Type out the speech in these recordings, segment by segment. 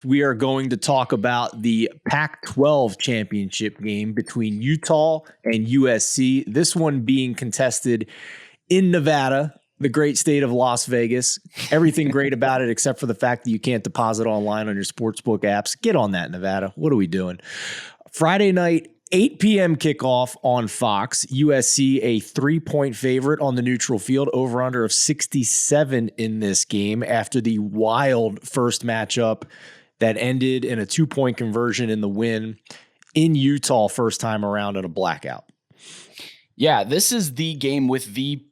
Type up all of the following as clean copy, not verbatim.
We are going to talk about the Pac-12 championship game between Utah and USC. This one being contested in Nevada, the great state of Las Vegas. Everything great about it except for the fact that you can't deposit online on your sportsbook apps. Get on that, Nevada. What are we doing? Friday night, 8 p.m. kickoff on Fox. USC a 3-point favorite on the neutral field, over under of 67 in this game after the wild first matchup that ended in a 2-point conversion in the win in Utah first time around in a blackout. Yeah, this is the game with the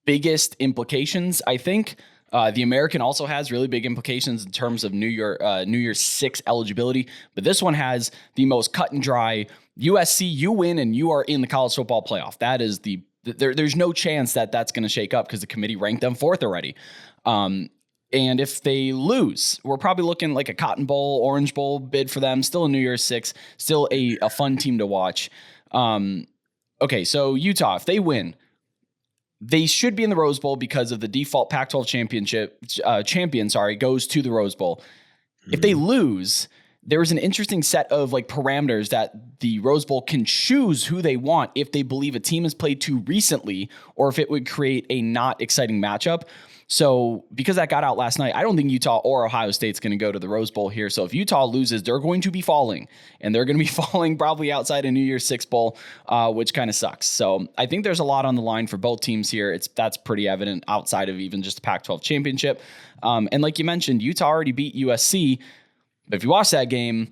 biggest implications, I think. The American also has really big implications in terms of New Year's Six eligibility, but this one has the most cut and dry. USC, you win and you are in the college football playoff. That is there's no chance that that's going to shake up because the committee ranked them fourth already. And if they lose, we're probably looking like a Cotton Bowl, Orange Bowl bid for them. Still a New Year's Six, still a fun team to watch. Okay, so Utah, if they win, they should be in the Rose Bowl because of the default Pac-12 champion goes to the Rose Bowl. Mm-hmm. If they lose, there's an interesting set of parameters that the Rose Bowl can choose who they want if they believe a team has played too recently or if it would create a not exciting matchup. So because that got out last night, I don't think Utah or Ohio State's going to go to the Rose Bowl here. So if Utah loses, they're going to be falling, and they're going to be falling probably outside a New Year's Six Bowl, which kind of sucks. So I think there's a lot on the line for both teams here. That's pretty evident outside of even just the Pac-12 championship. And like you mentioned, Utah already beat USC. But if you watch that game,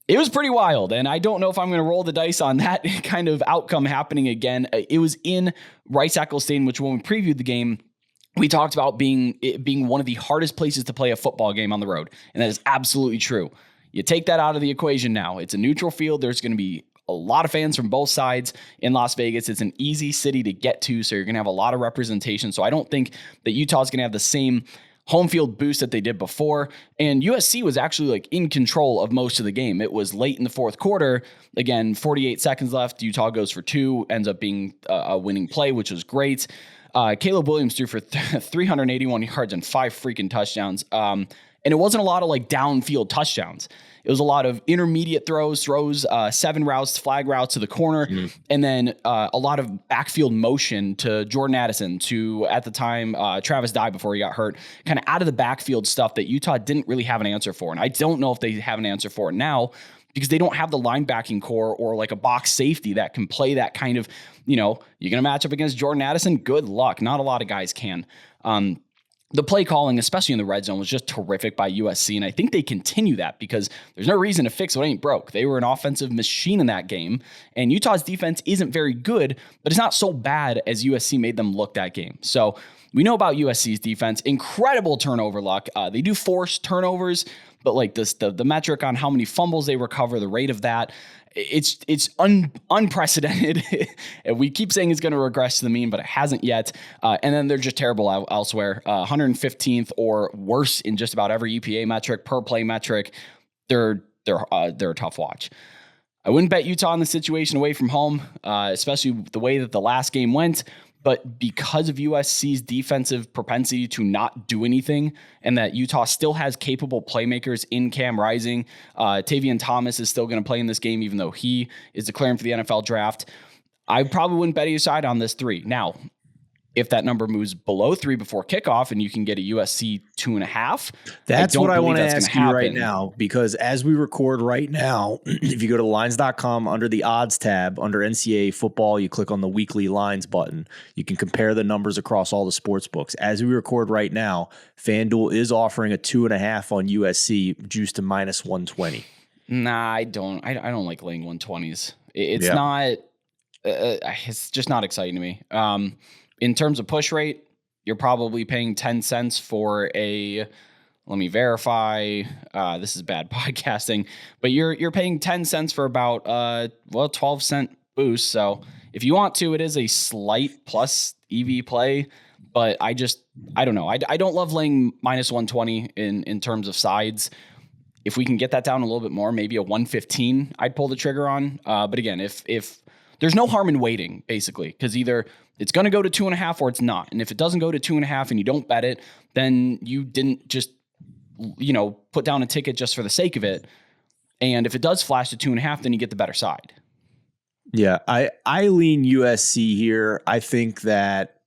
it was pretty wild, and I don't know if I'm going to roll the dice on that kind of outcome happening again. It was in Rice-Eccles Stadium, which when we previewed the game, we talked about it being one of the hardest places to play a football game on the road, and that is absolutely true. You take that out of the equation now. It's a neutral field. There's going to be a lot of fans from both sides in Las Vegas. It's an easy city to get to, so you're going to have a lot of representation. So I don't think that Utah's going to have the same home field boost that they did before. And USC was actually in control of most of the game. It was late in the fourth quarter. Again, 48 seconds left. Utah goes for 2, ends up being a winning play, which was great. Caleb Williams threw for 381 yards and 5 freaking touchdowns. And it wasn't a lot of downfield touchdowns. It was a lot of intermediate throws, 7 routes, flag routes to the corner, and then a lot of backfield motion to Jordan Addison, to, at the time, Travis Dye before he got hurt, kind of out of the backfield stuff that Utah didn't really have an answer for. And I don't know if they have an answer for it now, because they don't have the linebacking core or a box safety that can play that kind of, you're going to match up against Jordan Addison. Good luck. Not a lot of guys can. The play calling, especially in the red zone, was just terrific by USC, and I think they continue that because there's no reason to fix what ain't broke. They were an offensive machine in that game, and Utah's defense isn't very good, but it's not so bad as USC made them look that game. So we know about USC's defense. Incredible turnover luck. They do force turnovers, but the metric on how many fumbles they recover, the rate of that, it's unprecedented. We keep saying it's going to regress to the mean, but it hasn't yet. And then they're just terrible elsewhere. 115th or worse in just about every EPA metric, per play metric. They're a tough watch. I wouldn't bet Utah in the situation away from home, especially the way that the last game went. But because of USC's defensive propensity to not do anything, and that Utah still has capable playmakers in Cam Rising, Tavion Thomas is still going to play in this game, even though he is declaring for the NFL draft, I probably wouldn't bet either side on this 3. Now, if that number moves below 3 before kickoff and you can get a USC 2.5, that's what I want to ask you right now, because as we record right now, if you go to lines.com under the odds tab, under NCAA football, you click on the weekly lines button. You can compare the numbers across all the sports books. As we record right now, FanDuel is offering a 2.5 on USC juiced to minus 120. Nah, I don't like laying 120s. It's not, it's just not exciting to me. In terms of push rate, you're probably paying 10 cents for let me verify, this is bad podcasting, but you're paying 10 cents for about, 12-cent boost. So if you want to, it is a slight plus EV play, but I don't know. I don't love laying minus 120 in terms of sides. If we can get that down a little bit more, maybe a 115, I'd pull the trigger on. But again, if there's no harm in waiting, basically, because either it's going to go to 2.5 or it's not. And if it doesn't go to 2.5 and you don't bet it, then you didn't just put down a ticket just for the sake of it. And if it does flash to 2.5, then you get the better side. Yeah, I lean USC here. I think that,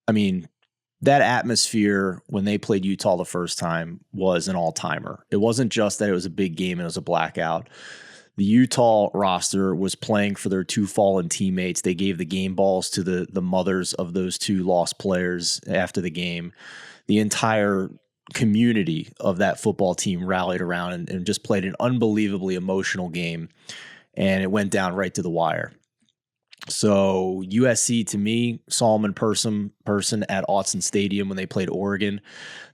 that atmosphere when they played Utah the first time was an all-timer. It wasn't just that it was a big game and it was a blackout. The Utah roster was playing for their two fallen teammates. They gave the game balls to the mothers of those two lost players after the game. The entire community of that football team rallied around and just played an unbelievably emotional game, and it went down right to the wire. So USC, to me, saw them in person at Autzen Stadium when they played Oregon.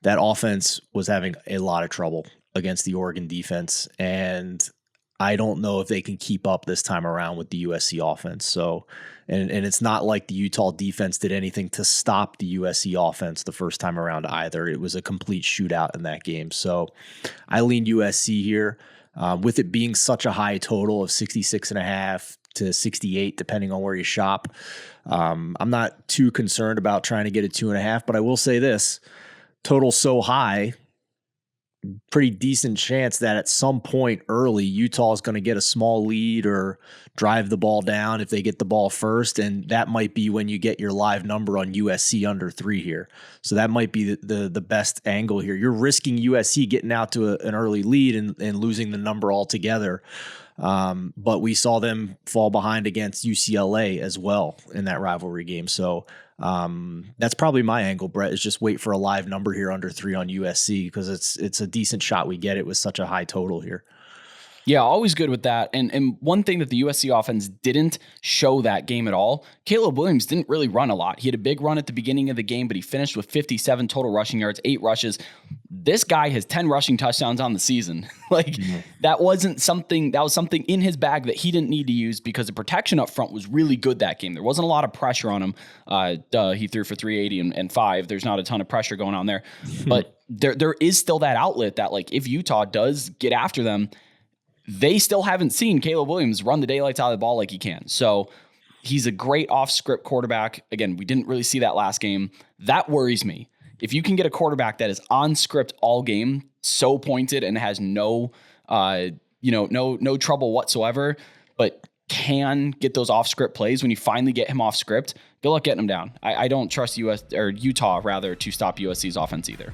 That offense was having a lot of trouble against the Oregon defense, and I don't know if they can keep up this time around with the USC offense. So, and it's not like the Utah defense did anything to stop the USC offense the first time around either. It was a complete shootout in that game. So I lean USC here. With it being such a high total of 66.5 to 68, depending on where you shop, I'm not too concerned about trying to get a 2.5, but I will say this: total so high, pretty decent chance that at some point early, Utah is going to get a small lead or drive the ball down if they get the ball first. And that might be when you get your live number on USC under 3 here. So that might be the best angle here. You're risking USC getting out to an early lead and losing the number altogether. But we saw them fall behind against UCLA as well in that rivalry game. So that's probably my angle, Brett, is just wait for a live number here under 3 on USC, because it's a decent shot we get it with such a high total here. Yeah, always good with that. And one thing that the USC offense didn't show that game at all, Caleb Williams didn't really run a lot. He had a big run at the beginning of the game, but he finished with 57 total rushing yards, 8 rushes. This guy has 10 rushing touchdowns on the season. That was something in his bag that he didn't need to use, because the protection up front was really good that game. There wasn't a lot of pressure on him. He threw for 380 and 5. There's not a ton of pressure going on there. But there is still that outlet that, like, if Utah does get after them, they still haven't seen Caleb Williams run the daylights out of the ball like he can. So he's a great off-script quarterback. Again, we didn't really see that last game. That worries me. If you can get a quarterback that is on script all game, so pointed, and has no trouble whatsoever, but can get those off-script plays when you finally get him off script, good luck getting him down. I don't trust Utah to stop USC's offense either.